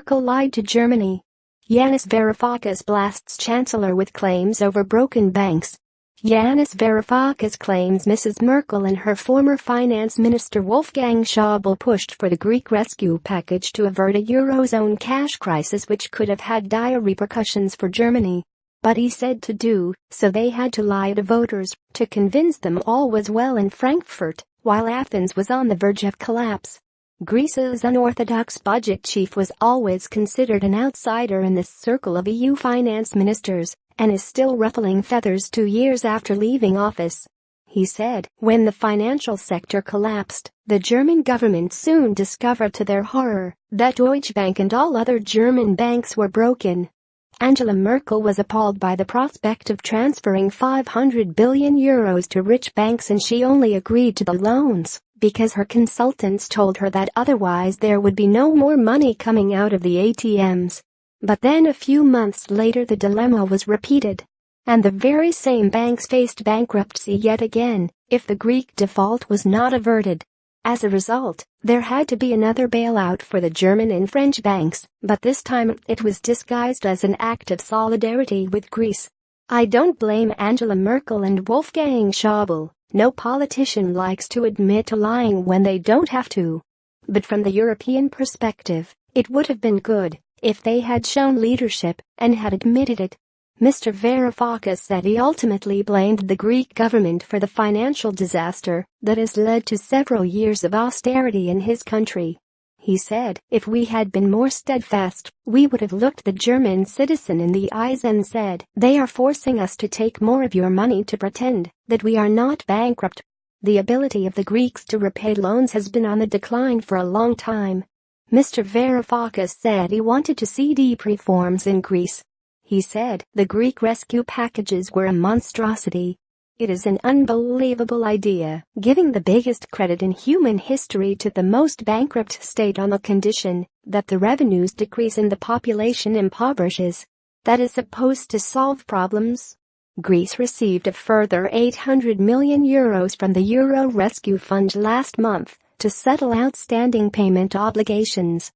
Merkel lied to Germany. Yanis Varoufakis blasts chancellor with claims over broken banks. Yanis Varoufakis claims Mrs Merkel and her former finance minister Wolfgang Schäuble pushed for the Greek rescue package to avert a eurozone cash crisis which could have had dire repercussions for Germany. But he said to do so they had to lie to voters to convince them all was well in Frankfurt, while Athens was on the verge of collapse. Greece's unorthodox budget chief was always considered an outsider in this circle of EU finance ministers and is still ruffling feathers 2 years after leaving office. He said, when the financial sector collapsed, the German government soon discovered to their horror that Deutsche Bank and all other German banks were broken. Angela Merkel was appalled by the prospect of transferring €500 billion to rich banks, and she only agreed to the loans because her consultants told her that otherwise there would be no more money coming out of the ATMs. But then a few months later the dilemma was repeated, and the very same banks faced bankruptcy yet again if the Greek default was not averted. As a result, there had to be another bailout for the German and French banks, but this time it was disguised as an act of solidarity with Greece. I don't blame Angela Merkel and Wolfgang Schäuble. No politician likes to admit to lying when they don't have to. But from the European perspective, it would have been good if they had shown leadership and had admitted it. Mr. Varoufakis said he ultimately blamed the Greek government for the financial disaster that has led to several years of austerity in his country. He said, if we had been more steadfast, we would have looked the German citizen in the eyes and said, they are forcing us to take more of your money to pretend that we are not bankrupt. The ability of the Greeks to repay loans has been on the decline for a long time. Mr. Varoufakis said he wanted to see deep reforms in Greece. He said the Greek rescue packages were a monstrosity. It is an unbelievable idea, giving the biggest credit in human history to the most bankrupt state on the condition that the revenues decrease and the population impoverishes. That is supposed to solve problems. Greece received a further €800 million from the Euro Rescue Fund last month to settle outstanding payment obligations.